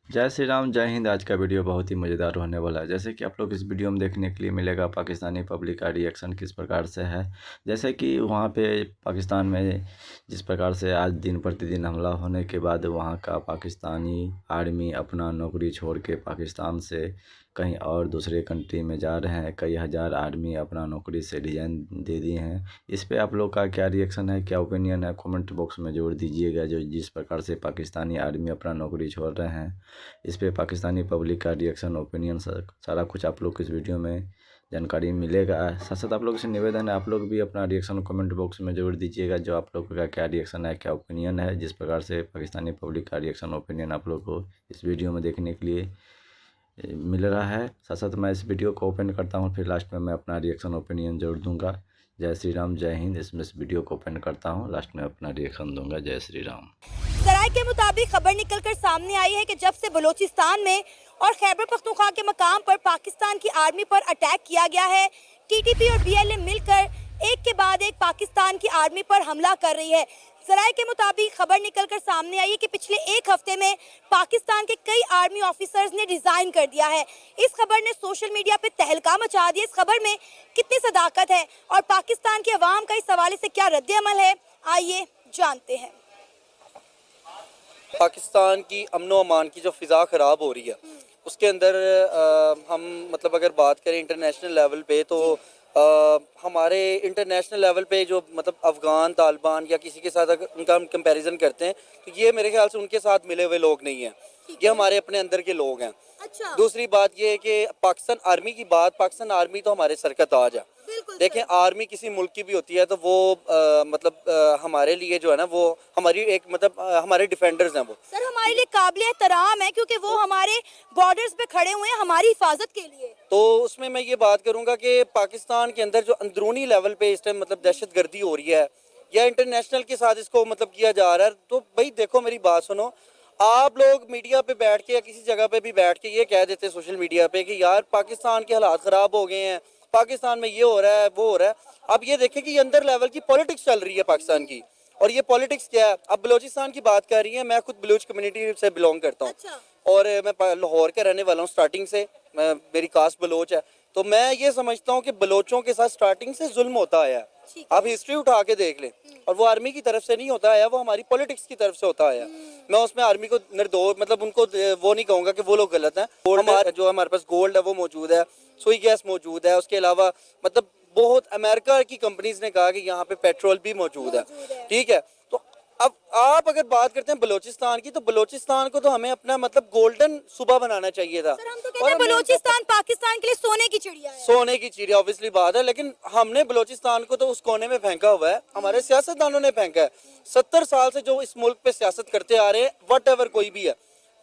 जय श्री राम, जय हिंद। आज का वीडियो बहुत ही मज़ेदार होने वाला है। जैसे कि आप लोग इस वीडियो में देखने के लिए मिलेगा पाकिस्तानी पब्लिक का रिएक्शन किस प्रकार से है। जैसे कि वहाँ पे पाकिस्तान में जिस प्रकार से आज दिन प्रतिदिन हमला होने के बाद वहाँ का पाकिस्तानी आर्मी अपना नौकरी छोड़ के पाकिस्तान से कहीं और दूसरे कंट्री में जा रहे हैं। कई हज़ार आर्मी अपना नौकरी से रिजाइन दे दिए हैं। इस पे आप लोग का क्या रिएक्शन है, क्या ओपिनियन है, कमेंट बॉक्स में ज़रूर दीजिएगा। जो जिस प्रकार से पाकिस्तानी आर्मी अपना नौकरी छोड़ रहे हैं, इस पे पाकिस्तानी पब्लिक का रिएक्शन, ओपिनियन सारा कुछ आप लोग को इस वीडियो में जानकारी मिलेगा। साथ साथ आप लोग से निवेदन है, आप लोग भी अपना रिएक्शन कमेंट बॉक्स में ज़रूर दीजिएगा। जो आप लोग का क्या रिएक्शन है, क्या ओपिनियन है, जिस प्रकार से पाकिस्तानी पब्लिक का रिएक्शन, ओपिनियन आप लोग को इस वीडियो में देखने के लिए मिल रहा है। साथ साथ मैं इस वीडियो को ओपन करता हूँ, फिर लास्ट में मैं अपना रिएक्शन ओपिनियन जरूर दूंगा। जय श्री राम, जय हिंद। इसमें इस वीडियो को ओपन करता हूँ, लास्ट में अपना रिएक्शन दूंगा। जय श्री राम। सराय के मुताबिक खबर निकलकर सामने आई है कि जब से बलूचिस्तान में और खैबर पख्तूनख्वा के मकाम पर पाकिस्तान की आर्मी पर अटैक किया गया है, टीटीपी और बीएलए मिलकर एक के बाद एक पाकिस्तान की आर्मी पर हमला कर रही है। सराय के मुताबिक खबर निकलकर सामने आई है कि पिछले एक हफ्ते में पाकिस्तान के कई आर्मी ऑफिसर्स ने रिजाइन कर दिया है। इस खबर ने सोशल मीडिया पे तहलका मचा दिया। इस खबर में कितनी सदाकत है और पाकिस्तान के अवाम का इस हवाले से क्या रद्द-ए-अमल है, आइए जानते हैं। पाकिस्तान की अमनो अमान की जो फ़िज़ा ख़राब हो रही है उसके अंदर हम मतलब अगर बात करें इंटरनेशनल लेवल पे तो हमारे इंटरनेशनल लेवल पे जो मतलब अफ़गान तालिबान या किसी के साथ अगर उनका हम कंपैरिजन करते हैं तो ये मेरे ख्याल से उनके साथ मिले हुए लोग नहीं हैं, ये हमारे अपने अंदर के लोग हैं। अच्छा। दूसरी बात ये है कि पाकिस्तान आर्मी की बात, पाकिस्तान आर्मी तो हमारे सर का ताज है। देखें, आर्मी किसी मुल्क की भी होती है तो वो मतलब हमारे लिए जो है ना वो हमारी एक मतलब हमारे डिफेंडर्स हैं वो। सर हमारे लिए काबिल एहतराम है क्योंकि वो हमारे बॉर्डर्स पे खड़े हुए हैं हमारी हिफाजत के लिए। तो उसमें मैं ये बात करूंगा कि पाकिस्तान के अंदर जो अंदरूनी लेवल पे इस टाइम मतलब दहशतगर्दी हो रही है या इंटरनेशनल के साथ इसको मतलब किया जा रहा है, तो भाई देखो मेरी बात सुनो। आप लोग मीडिया पे बैठ के या किसी जगह पे भी बैठ के ये कह देते हैं सोशल मीडिया पे कि यार पाकिस्तान के हालात ख़राब हो गए हैं, पाकिस्तान में ये हो रहा है वो हो रहा है। अब ये देखें कि ये अंदर लेवल की पॉलिटिक्स चल रही है पाकिस्तान की, और ये पॉलिटिक्स क्या है। अब बलूचिस्तान की बात कर रही है, मैं खुद बलूच कम्युनिटी से बिलोंग करता हूँ। अच्छा। और मैं लाहौर का रहने वाला हूँ स्टार्टिंग से, मेरी कास्ट बलोच है। तो मैं ये समझता हूँ कि बलोचों के साथ स्टार्टिंग से जुल्म होता आया है। आप हिस्ट्री उठा के देख लें, और वो आर्मी की तरफ से नहीं होता आया, वो हमारी पॉलिटिक्स की तरफ से होता आया। मैं उसमें आर्मी को निर्दोष मतलब उनको वो नहीं कहूँगा कि वो लोग गलत हैं। हमारे जो हमारे पास गोल्ड है वो मौजूद है, सुई गैस मौजूद है, उसके अलावा मतलब बहुत अमेरिका की कंपनीज ने कहा कि यहाँ पे पेट्रोल भी मौजूद है। ठीक है, तो अब आप अगर बात करते हैं बलूचिस्तान की, तो बलूचिस्तान को तो हमें अपना मतलब गोल्डन सूबा बनाना चाहिए था। सर हम तो कहते हैं बलूचिस्तान पाकिस्तान के लिए सोने की चिड़िया है। सोने की चिड़िया ऑब्वियसली बात है, लेकिन हमने बलूचिस्तान को तो उस कोने में फेंका हुआ है, हमारे सियासतदानों ने फेंका है। 70 साल से जो इस मुल्क पे सियासत करते आ रहे हैं, वट एवर कोई भी है,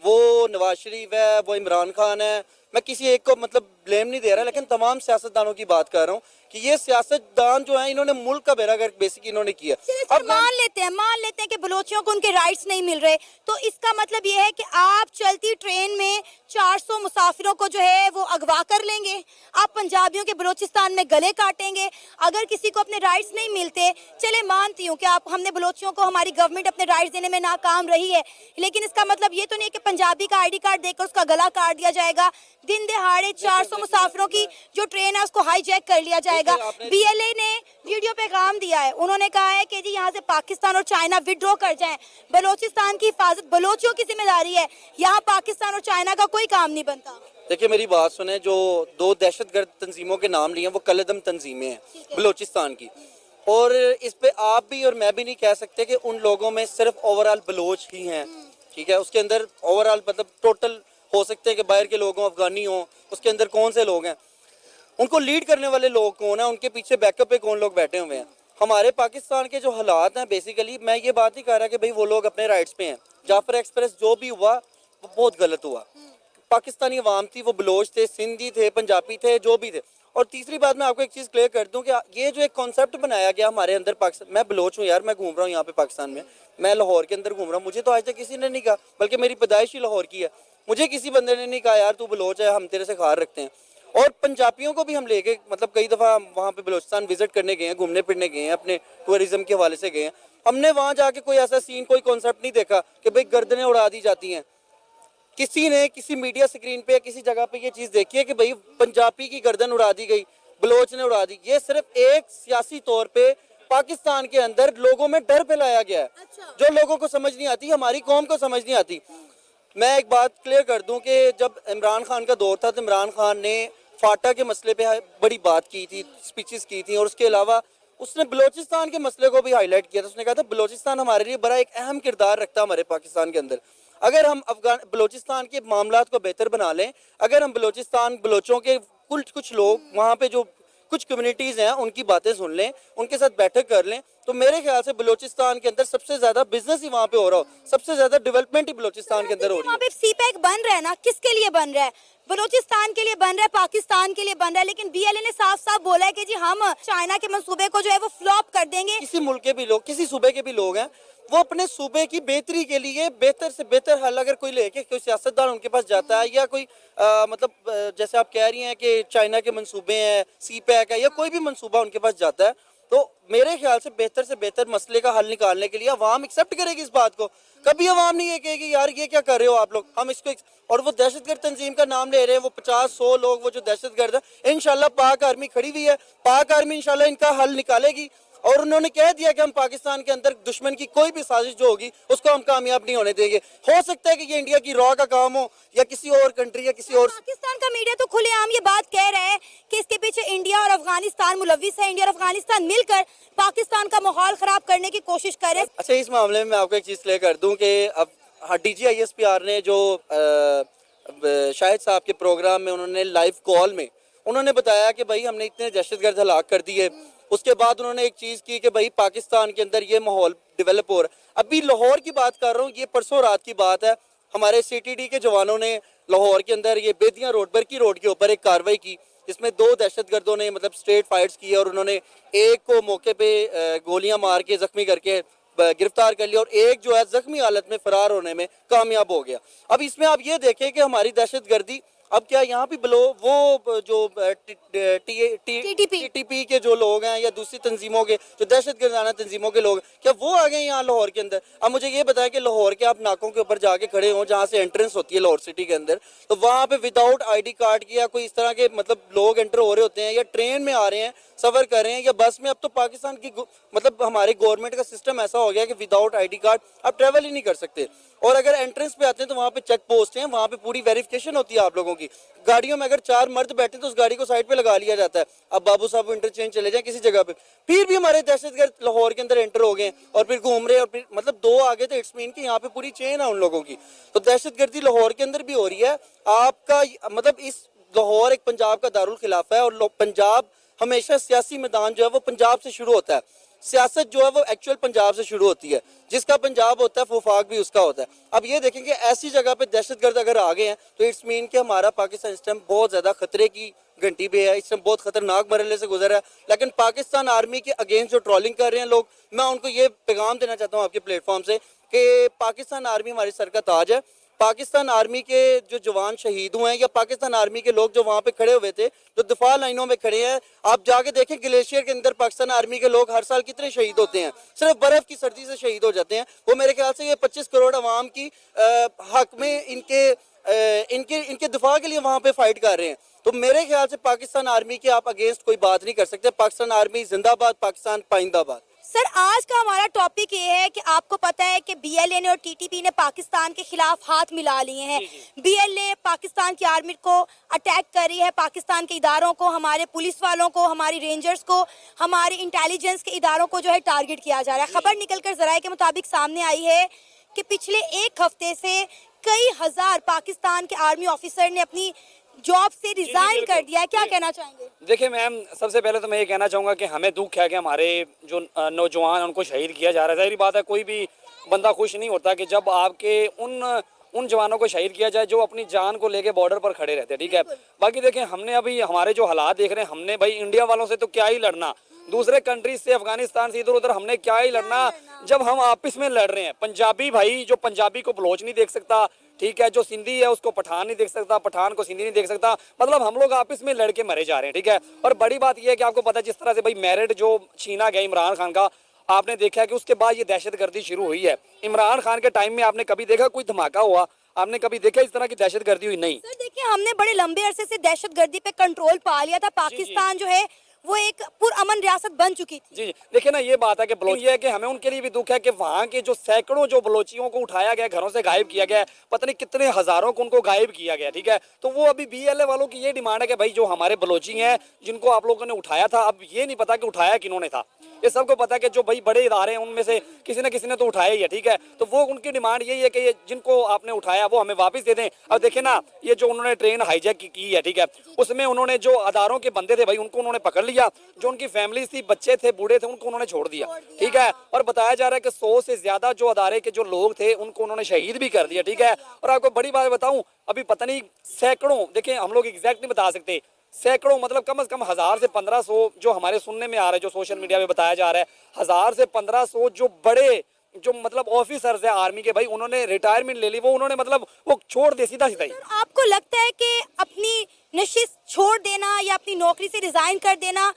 वो नवाज शरीफ है, वो इमरान खान है, मैं किसी एक को मतलब ब्लेम नहीं दे रहा, लेकिन तमाम सियासतदानों की बात कर रहा हूँ कि ये सियासतदान जो है इन्होंने मुल्क का बेड़ागर्क बेसिक इन्होंने किया। अब मान लेते हैं कि बलोचियों को उनके राइट्स नहीं मिल रहे, तो इसका मतलब ये है कि आप चलती ट्रेन में 400 मुसाफिरों को जो है वो अगवा कर लेंगे, आप पंजाबियों के बलोचिस्तान में गले काटेंगे अगर किसी को अपने राइट्स नहीं मिलते। चले मानती हूँ कि आप हमने बलोचियों को हमारी गवर्नमेंट अपने राइट्स देने में नाकाम रही है, लेकिन इसका मतलब ये तो नहीं कि पंजाबी का आईडी कार्ड देकर उसका गला काट दिया जाएगा। दिन दहाड़े 400 मुसाफिरों की जो ट्रेन है उसको हाईजैक कर लिया जाएगा। बीएलए ने वीडियो पैगाम दिया है, उन्होंने कहा है कि जी यहाँ से पाकिस्तान और चाइना विड्रॉ कर जाएं, बलोचिस्तान की हिफाजत बलोचियों की जिम्मेदारी है, यहाँ पाकिस्तान और चाइना का कोई काम नहीं बनता। देखिए मेरी बात सुने, जो दो दहशतगर्द तंजीमों के नाम लिए हैं वो कलदम तंजीमें हैं बलोचिस्तान की, और इस पे आप भी और मैं भी नहीं कह सकते कि उन लोगों में सिर्फ ओवरऑल बलोच ही हैं। ठीक है, उसके अंदर ओवरऑल मतलब टोटल हो सकते हैं कि बाहर के लोग हों, अफगानी हों, उसके अंदर कौन से लोग हैं, उनको लीड करने वाले लोग कौन है, उनके पीछे बैकअप पे कौन लोग बैठे हुए हैं। हमारे पाकिस्तान के जो हालात हैं, बेसिकली मैं ये बात नहीं कर रहा कि भाई वो लोग अपने राइट्स पे हैं। जाफर एक्सप्रेस जो भी हुआ वो बहुत गलत हुआ। पाकिस्तानी अवाम थी, वो बलोच थे, सिंधी थे, पंजाबी थे, जो भी थे। और तीसरी बात मैं आपको एक चीज़ क्लियर कर दूं कि ये जो एक कॉन्सेप्ट बनाया गया हमारे अंदर पाकिस्तान, मैं बलोच हूँ यार, मैं घूम रहा हूँ यहाँ पे पाकिस्तान में, मैं लाहौर के अंदर घूम रहा हूँ, मुझे तो आज तक किसी ने नहीं कहा, बल्कि मेरी पैदाइश ही लाहौर की है, मुझे किसी बंदे ने नहीं कहा यार तू बलोच है, हम तेरे से खार रखते हैं। और पंजाबियों को भी हम लेके मतलब कई दफ़ा वहाँ पे बलोचिस्तान विजिट करने गए हैं, घूमने फिरने गए हैं, अपने टूरिज्म के हवाले से गए हैं। हमने वहाँ जाके कोई ऐसा सीन, कोई कॉन्सेप्ट नहीं देखा कि भाई गर्दनें उड़ा दी जाती हैं। किसी ने किसी मीडिया स्क्रीन पे या किसी जगह पे ये चीज़ देखी है कि भाई पंजाबी की गर्दन उड़ा दी गई, बलोच ने उड़ा दी? ये सिर्फ एक सियासी तौर पे पाकिस्तान के अंदर लोगों में डर फैलाया गया है, जो लोगों को समझ नहीं आती, हमारी कौम को समझ नहीं आती। मैं एक बात क्लियर कर दूं कि जब इमरान खान का दौर था तो इमरान खान ने फाटा के मसले पे बड़ी बात की थी, स्पीचेस की थी, और उसके अलावा उसने बलोचिस्तान के मसले को भी हाईलाइट किया था। उसने कहा था बलोचिस्तान हमारे लिए बड़ा एक अहम किरदार रखता है हमारे पाकिस्तान के अंदर। अगर हम बलोचिस्तान के मामलात को बेहतर बना लें, अगर हम बलोचों के कुछ लोग वहाँ पे जो कुछ कम्युनिटीज़ हैं उनकी बातें सुन लें, उनके साथ बैठक कर लें, तो मेरे ख्याल से बलोचिस्तान के अंदर सबसे ज़्यादा बिजनेस ही वहाँ पे हो रहा हो, सबसे ज़्यादा डेवलपमेंट ही बलोचिस्तान के अंदर हो रही है। वहाँ पे सीपैक बन रहा है ना, किसके लिए बन रहा है? बलूचिस्तान के लिए बन रहा है, पाकिस्तान के लिए बन रहा है, लेकिन बीएलए ने साफ साफ बोला है कि जी हम चाइना के मंसूबे को जो है वो फ्लॉप कर देंगे। किसी मुल्क के भी लोग, किसी सूबे के भी लोग हैं, वो अपने सूबे की बेहतरी के लिए बेहतर से बेहतर हल अगर कोई लेके कोई सियासतदान उनके पास जाता है, या कोई जैसे आप कह रही हैं कि चाइना के मंसूबे हैं, सी पैक है, या कोई भी मंसूबा उनके पास जाता है, तो मेरे ख्याल से बेहतर मसले का हल निकालने के लिए अवाम एक्सेप्ट करेगी इस बात को। कभी अवाम नहीं ये कहेगी यार ये क्या कर रहे हो आप लोग, हम इसको, और वो दहशतगर्द तंजीम का नाम ले रहे हैं, वो 50-100 लोग वो जो दहशतगर्द है, इंशाल्लाह पाक आर्मी खड़ी हुई है, पाक आर्मी इंशाल्लाह इनका हल निकालेगी। और उन्होंने कह दिया कि हम पाकिस्तान के अंदर दुश्मन की कोई भी साजिश जो होगी उसको हम कामयाब नहीं होने देंगे। हो सकता है कि ये इंडिया की रॉ का काम हो या किसी और कंट्री या किसी और। पाकिस्तान का मीडिया तो खुलेआम ये बात कह रहा है कि इसके पीछे इंडिया और अफगानिस्तान मुलविस है, इंडिया और अफगानिस्तान मिलकर पाकिस्तान का माहौल खराब करने की कोशिश कर रहे हैं। अच्छा, इस मामले में मैं आपको एक चीज़ क्लियर कर दूं कि अब DGISPR ने जो शाहिद साहब के प्रोग्राम में उन्होंने लाइव कॉल में उन्होंने बताया कि भाई हमने इतने दहशतगर्द हलाक कर दिए। उसके बाद उन्होंने एक चीज़ की कि भाई पाकिस्तान के अंदर ये माहौल डेवलप हो रहा है। अभी लाहौर की बात कर रहा हूँ, ये परसों रात की बात है, हमारे CTD के जवानों ने लाहौर के अंदर ये बेदियाँ रोड, बरकी रोड के ऊपर एक कार्रवाई की, जिसमें 2 दहशतगर्दों ने मतलब स्ट्रेट फाइट्स किए और उन्होंने एक को मौके पे गोलियां मार के जख्मी करके गिरफ्तार कर लिया, और एक जो है जख्मी हालत में फरार होने में कामयाब हो गया। अब इसमें आप ये देखें कि हमारी दहशतगर्दी अब क्या यहाँ भी वो जो TTP के जो लोग हैं या दूसरी तंजीमों के जो दहशतगर्दाना तंजीमों के लोग, क्या वो आ गए यहाँ लाहौर के अंदर? अब मुझे ये बताया कि लाहौर के आप नाकों के ऊपर जाके खड़े हों जहाँ से एंट्रेंस होती है लाहौर सिटी के अंदर, तो वहाँ पे विदाउट ID कार्ड की या कोई इस तरह के मतलब लोग एंटर हो रहे होते हैं, या ट्रेन में आ रहे हैं, सफ़र कर रहे हैं, या बस में। अब तो पाकिस्तान की मतलब हमारे गवर्नमेंट का सिस्टम ऐसा हो गया कि विदाउट ID कार्ड आप ट्रैवल ही नहीं कर सकते। और अगर एंट्रेंस पे आते हैं तो वहाँ पे चेक पोस्ट हैं, वहाँ पे पूरी वेरिफिकेशन होती है आप लोगों की। गाड़ियों में अगर 4 मर्द बैठे तो उस गाड़ी को साइड पे लगा लिया जाता है। अब बाबू साहब इंटरचेंज चले जाएं किसी जगह पे, फिर भी हमारे दहशतगर्द लाहौर के अंदर एंटर हो गए और फिर घूम रहे, और फिर मतलब 2 आ गए तो इट्स मीन कि यहाँ पे पूरी चेन है उन लोगों की। तो दहशतगर्दी लाहौर के अंदर भी हो रही है। आपका मतलब इस लाहौर एक पंजाब का दारुल खिलाफा है, और पंजाब हमेशा सियासी मैदान जो है वो पंजाब से शुरू होता है, सियासत जो है वो एक्चुअल पंजाब से शुरू होती है। जिसका पंजाब होता है वफाक भी उसका होता है। अब ये देखेंगे ऐसी जगह पे दहशतगर्द अगर आ गए हैं तो इट्स मीन कि हमारा पाकिस्तान इस टाइम बहुत ज़्यादा खतरे की घंटी पे है, इस टाइम बहुत खतरनाक मरहले से गुजर रहा है। लेकिन पाकिस्तान आर्मी के अगेंस्ट जो ट्रोलिंग कर रहे हैं लोग, मैं उनको ये पैगाम देना चाहता हूँ आपके प्लेटफॉर्म से कि पाकिस्तान आर्मी हमारी सर का ताज है। पाकिस्तान आर्मी के जो जवान शहीद हुए हैं, या पाकिस्तान आर्मी के लोग जो वहाँ पे खड़े हुए थे, जो दिफा लाइनों में खड़े हैं, आप जाके देखें ग्लेशियर के अंदर पाकिस्तान आर्मी के लोग हर साल कितने शहीद होते हैं, सिर्फ बर्फ की सर्दी से शहीद हो जाते हैं। वो मेरे ख्याल से ये 25 करोड़ अवाम की हक में इनके दिफा के लिए वहाँ पे फाइट कर रहे हैं। तो मेरे ख्याल से पाकिस्तान आर्मी के आप अगेंस्ट कोई बात नहीं कर सकते। पाकिस्तान आर्मी जिंदाबाद, पाकिस्तान पाइंदाबाद। सर, आज का हमारा टॉपिक ये है कि आपको पता है कि BLA ने और TTP ने पाकिस्तान के खिलाफ हाथ मिला लिए हैं। BLA पाकिस्तान की आर्मी को अटैक कर रही है, पाकिस्तान के इदारों को, हमारे पुलिस वालों को, हमारी रेंजर्स को, हमारे इंटेलिजेंस के इदारों को जो है टारगेट किया जा रहा है। खबर निकलकर जराये के मुताबिक सामने आई है कि पिछले 1 हफ्ते से कई हजार पाकिस्तान के आर्मी ऑफिसर ने अपनी जॉब से रिजाइन कर दिया है। क्या कहना चाहेंगे? देखिए मैम, सबसे पहले तो मैं ये कहना चाहूँगा कि हमें दुख है कि हमारे जो नौजवान उनको शहीद किया जा रहा है। जाहिर बात है कोई भी बंदा खुश नहीं होता कि जब आपके उन जवानों को शहीद किया जाए जो अपनी जान को लेके बॉर्डर पर खड़े रहते हैं। ठीक है, बाकी देखें हमने अभी हमारे जो हालात देख रहे हैं, हमने भाई इंडिया वालों से तो क्या ही लड़ना, दूसरे कंट्रीज से, अफगानिस्तान से इधर उधर हमने क्या ही लड़ना जब हम आपस में लड़ रहे हैं। पंजाबी भाई, जो पंजाबी को बलोच नहीं देख सकता, ठीक है, जो सिंधी है उसको पठान नहीं देख सकता, पठान को सिंधी नहीं देख सकता, मतलब हम लोग आपस में लड़के मरे जा रहे हैं। ठीक है, और बड़ी बात यह है कि आपको पता है जिस तरह से भाई मेरिट जो छीना गया इमरान खान का, आपने देखा कि उसके बाद ये दहशतगर्दी शुरू हुई है। इमरान खान के टाइम में आपने कभी देखा कोई धमाका हुआ? आपने कभी देखा इस तरह की दहशतगर्दी हुई? नहीं। सर देखिए, हमने बड़े लंबे अरसे से दहशतगर्दी पे कंट्रोल पा लिया था। पाकिस्तान जो है वो एक पुरअमन रियासत बन चुकी थी। जी, देखिए ना, ये बात है कि बलोच ये है कि हमें उनके लिए भी दुख है कि वहाँ के जो सैकड़ों जो बलोचियों को उठाया गया, घरों से गायब किया गया, पता नहीं कितने हजारों को उनको गायब किया गया, ठीक है। तो वो अभी बीएलए वालों की ये डिमांड है कि भाई जो हमारे बलोची हैं जिनको आप लोगों ने उठाया था, अब ये नहीं पता कि उठाया किन्होंने था। ये सबको पता है कि जो भाई बड़े इदारे हैं उनमें से किसी ने तो उठाया ही है, ठीक है। तो वो उनकी डिमांड यही है कि ये जिनको आपने उठाया वो हमें वापस दे दें। अब देखिए ना, ये जो उन्होंने ट्रेन हाईजैक की है, ठीक है, उसमें उन्होंने जो अदारों के बंदे थे भाई उनको उन्होंने पकड़ लिया, जो उनकी फैमिली थी, बच्चे थे, बूढ़े थे, उनको उन्होंने छोड़ दिया, ठीक है। और बताया जा रहा है कि 100 से ज्यादा जो अदारे के जो लोग थे उनको उन्होंने शहीद भी कर दिया, ठीक है। और आपको बड़ी बात बताऊं, अभी पता नहीं सैकड़ों, देखिए हम लोग एग्जैक्ट नहीं बता सकते, सैकड़ों मतलब कम से कम 1000 से 1500 जो हमारे सुनने में आ रहा है, जो सोशल मीडिया पे बताया जा रहा है, 1000 से 1500 जो बड़े जो मतलब ऑफिसर्स है आर्मी के भाई, उन्होंने रिटायरमेंट ले ली, वो उन्होंने मतलब वो छोड़ दे सीधा सीधा ही। आपको लगता है कि अपनी नशिस्त छोड़ देना या अपनी नौकरी से रिजाइन कर देना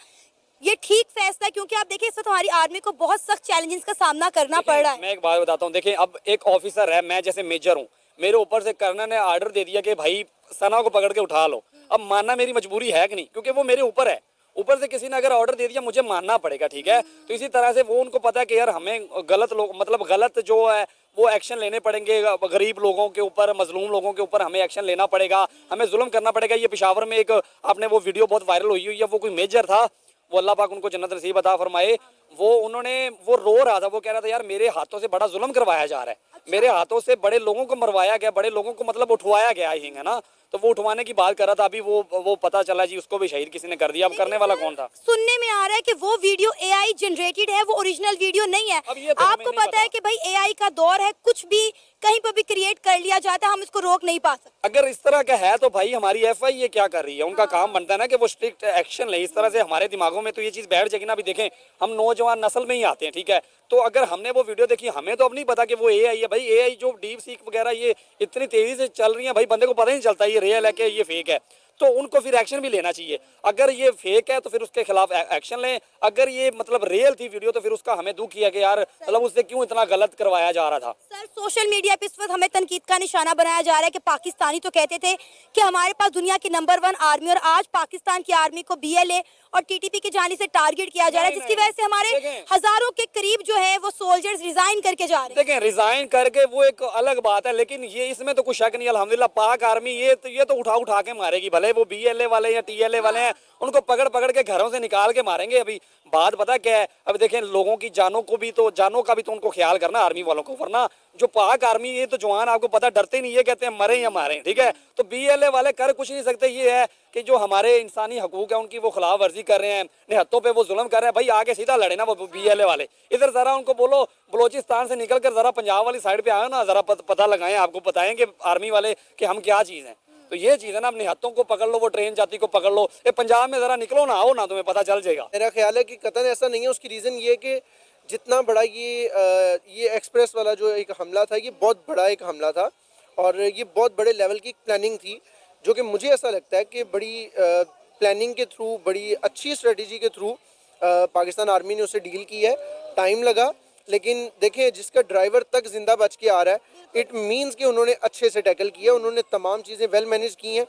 ये ठीक फैसला है? क्योंकि आप देखिए इस वक्त हमारी आर्मी को बहुत सख्त चैलेंजेस का सामना करना पड़ रहा है। मैं एक बात बताता हूँ, देखिए अब एक ऑफिसर है, मैं जैसे मेजर हूँ, मेरे ऊपर से कर्नल ने ऑर्डर दे दिया कि भाई सना को पकड़ के उठा लो। अब मानना मेरी मजबूरी है कि नहीं, क्योंकि वो मेरे ऊपर है, ऊपर से किसी ने अगर ऑर्डर दे दिया मुझे मानना पड़ेगा, ठीक है। तो इसी तरह से वो उनको पता है कि यार हमें गलत लोग मतलब गलत जो है वो एक्शन लेने पड़ेंगे, गरीब लोगों के ऊपर, मजलूम लोगों के ऊपर हमें एक्शन लेना पड़ेगा, हमें जुल्म करना पड़ेगा। ये पेशावर में एक आपने वो वीडियो बहुत वायरल हुई है, वो कोई मेजर था, वो अल्लाह पाक उनको जन्नत नसीब अता फरमाए, वो रो रहा था, वो कह रहा था यार मेरे हाथों से बड़ा जुल्म करवाया जा रहा है, मेरे हाथों से बड़े लोगों को मरवाया गया, बड़े लोगों को मतलब उठवाया गया है ना। तो वो उठवाने की बात कर रहा था, अभी वो पता चला जी उसको भी शहीद किसी ने कर दिया। अब करने वाला कौन था? सुनने में आ रहा है कि वो वीडियो एआई जनरेटेड है, वो ओरिजिनल वीडियो नहीं है। अब ये तो आपको पता है कि भाई एआई का दौर है, कुछ भी कहीं पर भी क्रिएट कर लिया जाता है, हम इसको रोक नहीं पा सकते। अगर इस तरह का है तो भाई हमारी एफआई ये क्या कर रही है? उनका काम बनता है ना कि वो स्ट्रिक्ट एक्शन ले। इस तरह से हमारे दिमागों में तो ये चीज बैठ जाएगी ना। अभी देखें, हम नौजवान नस्ल में ही आते हैं, ठीक है। तो अगर हमने वो वीडियो देखी, हमें तो अब नहीं पता कि वो एआई है भाई। एआई जो डीप सीक वगैरह ये इतनी तेजी से चल रही है भाई, बंदे को पता ही नहीं चलता ये रियल है कि ये फेक है। तो उनको फिर एक्शन भी लेना चाहिए। अगर ये फेक है तो फिर उसके खिलाफ एक्शन लें, अगर ये मतलब रियल थी वीडियो तो फिर उसका हमें दुख किया कि यार मतलब उससे क्यों इतना गलत करवाया जा रहा था। सर सोशल मीडिया पे इस वक्त हमें तनकीद का निशाना बनाया जा रहा है कि पाकिस्तानी तो कहते थे कि हमारे पास दुनिया की नंबर 1 आर्मी, और आज पाकिस्तान की आर्मी को बीएलए और टीटीपी की जानिब से टारगेट किया जा रहा है, जिसकी वजह से हमारे हजारों के करीब जो है वो सोल्जर्स रिजाइन करके जा रहे हैं। देखें, रिजाइन करके वो एक अलग बात है, लेकिन ये इसमें तो कुछ शक नहीं। अल्हम्दुलिल्लाह पाक आर्मी ये तो उठा के मारेगी, भले वो बीएलए वाले या टीएलए वाले हैं, उनको पकड़ के घरों से निकाल के मारेंगे। अभी बात पता क्या है, अब देखें लोगों की जानों का भी तो उनको ख्याल करना आर्मी वालों को, वरना जो पाक आर्मी ये तो जवान आपको पता डरते नहीं है, कहते हैं मरे या मारे, ठीक है। तो बीएलए वाले कर कुछ नहीं सकते। ये है कि जो हमारे इंसानी हकूक है उनकी वो खिलाफ वर्जी कर रहे हैं, निहत्तों पे वो जुल्म कर रहे हैं। भाई आगे सीधा लड़े ना वो बीएलए वाले। इधर जरा उनको बोलो बलोचिस्तान से निकल कर जरा पंजाब वाली साइड पे आए ना, जरा पता लगाएं, आपको बताएं कि आर्मी वाले कि हम क्या चीज़ हैं। तो ये चीज़ है ना, अपने हाथों को पकड़ लो, वो ट्रेन जाती को पकड़ लो। ये पंजाब में जरा निकलो ना, आओ ना, तुम्हें पता चल जाएगा। मेरा ख्याल है कि कतई ऐसा नहीं है। उसकी रीज़न ये है कि जितना बड़ा ये एक्सप्रेस वाला जो एक हमला था, ये बहुत बड़ा एक हमला था और ये बहुत बड़े लेवल की प्लानिंग थी, जो कि मुझे ऐसा लगता है कि बड़ी प्लानिंग के थ्रू, बड़ी अच्छी स्ट्रेटजी के थ्रू पाकिस्तान आर्मी ने उसे डील की है। टाइम लगा, लेकिन देखें जिसका ड्राइवर तक जिंदा बच के आ रहा है, इट मीन्स कि उन्होंने अच्छे से टैकल किया, उन्होंने तमाम चीज़ें वेल मैनेज की हैं।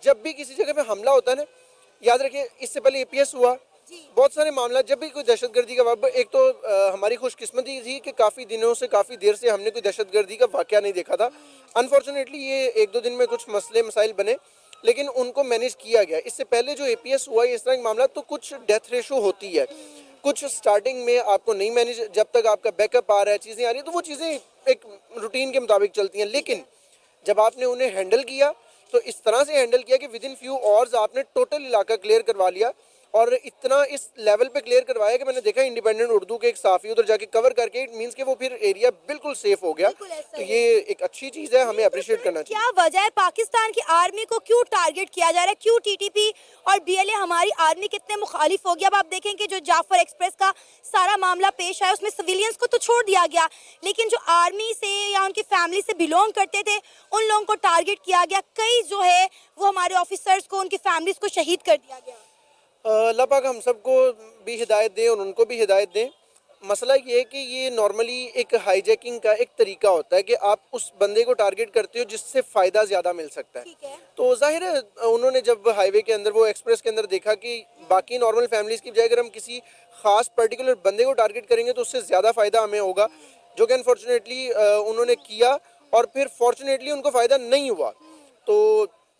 जब भी किसी जगह पे हमला होता है ना, याद रखिए इससे पहले एपीएस हुआ, बहुत सारे मामला, जब भी कोई दहशतगर्दी का वाक़या, एक तो हमारी खुशकिस्मती थी कि काफ़ी दिनों से, काफ़ी देर से हमने कोई दहशतगर्दी का वाक़या नहीं देखा था। अनफॉर्चुनेटली ये 1-2 दिन में कुछ मसले मसाइल बने, लेकिन उनको मैनेज किया गया। इससे पहले जो एपीएस हुआ इस तरह का मामला, तो कुछ डेथ रेशो होती है, कुछ स्टार्टिंग में आपको नहीं मैनेज, जब तक आपका बैकअप आ रहा है, चीज़ें आ रही है, तो वो चीज़ें एक रूटीन के मुताबिक चलती हैं। लेकिन जब आपने उन्हें हैंडल किया तो इस तरह से हैंडल किया कि विद इन फ्यू आवर्स आपने टोटल इलाका क्लियर करवा लिया, और इतना इस लेवल पे क्लियर करवाया कि मैंने देखा इंडिपेंडेंट उर्दू के एक साफ़ी उधर जाके कवर करके, इट मींस कि वो फिर एरिया बिल्कुल सेफ हो गया। तो ये एक अच्छी चीज़ है, हमें अप्रिशिएट करना चाहिए। क्या वजह है पाकिस्तान की आर्मी को क्यों टारगेट किया जा रहा है? क्यों टीटीपी और बीएलए हमारी आर्मी कितने मुखालिफ हो गया? अब आप देखें कि जो जाफर एक्सप्रेस का सारा मामला पेश आया, उसमें सिविलियंस को तो छोड़ दिया गया, लेकिन जो आर्मी से या उनकी फैमिली से बिलोंग करते थे उन लोगों को टारगेट किया गया। कई जो है वो हमारे ऑफिसर्स को, उनकी फैमिलीज को शहीद कर दिया गया। अल्लाह पाक हम सबको भी हिदायत दें और उनको भी हिदायत दें। मसला ये है कि ये नॉर्मली एक हाईजैकिंग का एक तरीका होता है कि आप उस बंदे को टारगेट करते हो जिससे फ़ायदा ज़्यादा मिल सकता है। ठीक है। तो जाहिर है उन्होंने जब हाईवे के अंदर वो एक्सप्रेस के अंदर देखा कि बाकी नॉर्मल फैमिलीज़ की बजाय अगर हम किसी ख़ास पर्टिकुलर बंदे को टारगेट करेंगे तो उससे ज़्यादा फ़ायदा हमें होगा, जो कि अनफॉर्चुनेटली उन्होंने किया और फिर फॉर्चुनेटली उनको फ़ायदा नहीं हुआ। तो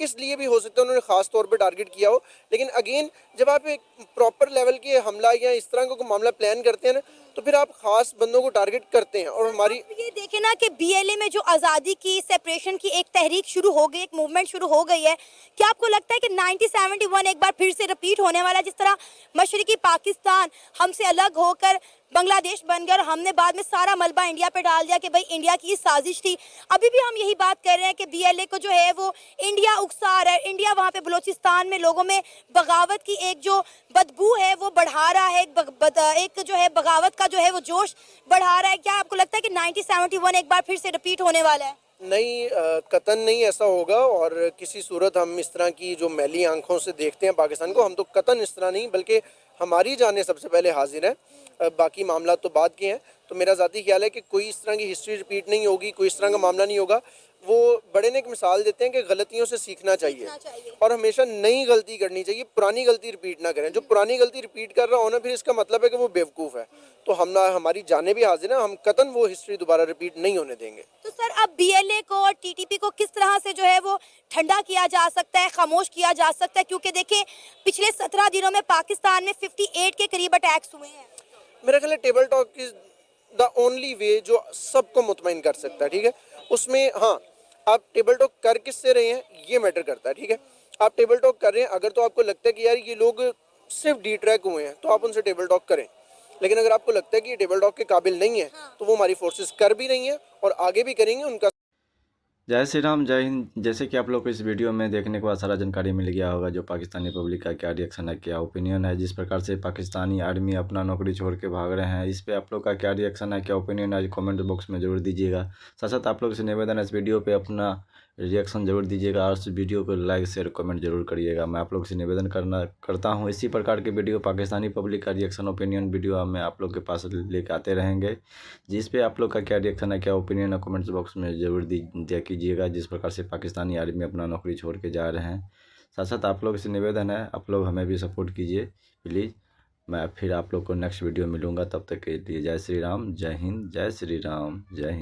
इसलिए भी हो सकता है उन्होंने ख़ास तौर पे टारगेट किया हो। लेकिन अगेन जब आप एक प्रॉपर लेवल के हमला या इस तरह का मामला प्लान करते हैं ना, तो फिर आप ख़ास बंदों को टारगेट करते हैं। और हमारी ये देखे ना कि बीएलए में जो आज़ादी की सेपरेशन की एक तहरीक शुरू हो गई, एक मूवमेंट शुरू हो गई है, क्या आपको लगता है कि 1971 एक बार फिर से रिपीट होने वाला है? जिस तरह मशरकी पाकिस्तान हमसे अलग होकर बांग्लादेश बन गया और हमने बाद में सारा मलबा इंडिया पे डाल दिया कि भाई इंडिया की साजिश थी। अभी भी हम यही बात कर रहे हैं कि बीएलए को जो है वो इंडिया उकसा रहा है, इंडिया वहाँ पे बलूचिस्तान में लोगों में बगावत की एक जो बदबू है वो बढ़ा रहा है, एक जो है बगावत का जो है वो जोश बढ़ा रहा है। क्या आपको लगता है कि 1971 एक बार फिर से रिपीट होने वाला है? नहीं, कतन नहीं ऐसा होगा। और किसी सूरत हम इस तरह की जो मैली आंखों से देखते हैं पाकिस्तान को, हम तो कतन इस तरह नहीं, बल्कि हमारी जानें सबसे पहले हाजिर है, बाकी मामला तो बाद के हैं। तो मेरा ज़ाती ख्याल है कि कोई इस तरह की हिस्ट्री रिपीट नहीं होगी, कोई इस तरह का मामला नहीं होगा। वो बड़े ने एक मिसाल देते हैं कि गलतियों से सीखना चाहिए और हमेशा नई गलती करनी चाहिए, पुरानी गलती रिपीट ना करें। जो पुरानी गलती रिपीट कर रहा हो ना, फिर इसका मतलब है कि वो बेवकूफ़ है। तो हमारी जाने भी हाजिर हैं, हम कतन वो हिस्ट्री दोबारा रिपीट नहीं होने देंगे। तो सर अब बीएलए को और टीटीपी को किस तरह से जो है वो ठंडा किया जा सकता है, खामोश किया जा सकता है? क्योंकि देखें पिछले 17 दिनों में पाकिस्तान में 58 के करीब अटैक्स हुए हैं। मेरा ख्याल है table talk is the only way जो सबको मुतमईन कर सकता है। ठीक है, उसमें हाँ, आप टेबल टॉक कर किससे रहे हैं ये मैटर करता है। ठीक है, आप टेबल टॉक कर रहे हैं, अगर तो आपको लगता है कि यार ये लोग सिर्फ डिट्रैक हुए हैं तो आप उनसे टेबल टॉक करें। लेकिन अगर आपको लगता है कि ये टेबल टॉक के काबिल नहीं है, तो वो हमारी फोर्सेस कर भी रही हैं और आगे भी करेंगे। उनका जय श्री राम, जय हिंद। जैसे कि आप लोग को इस वीडियो में देखने के बाद सारा जानकारी मिल गया होगा जो पाकिस्तानी पब्लिक का क्या रिएक्शन है, क्या ओपिनियन है, जिस प्रकार से पाकिस्तानी आर्मी अपना नौकरी छोड़ के भाग रहे हैं, इस पे आप लोग का क्या रिएक्शन है, क्या ओपिनियन है, कमेंट बॉक्स में जरूर दीजिएगा। साथ साथ आप लोग से निवेदन है इस वीडियो पे अपना रिएक्शन जरूर दीजिएगा और इस वीडियो को लाइक शेयर कमेंट जरूर करिएगा। मैं आप लोग से निवेदन करता हूँ इसी प्रकार के वीडियो पाकिस्तानी पब्लिक का रिएक्शन ओपिनियन वीडियो में आप लोग के पास लेकर आते रहेंगे। जिस पे आप लोग का क्या रिएक्शन है, क्या ओपिनियन है, कमेंट्स बॉक्स में जरूर दिया कीजिएगा। जिस प्रकार से पाकिस्तानी आर्मी अपना नौकरी छोड़ के जा रहे हैं, साथ साथ आप लोग से निवेदन है आप लोग हमें भी सपोर्ट कीजिए प्लीज़। मैं फिर आप लोग को नेक्स्ट वीडियो मिलूँगा, तब तक के लिए जय श्री राम, जय हिंद, जय श्री राम, जय हिंद।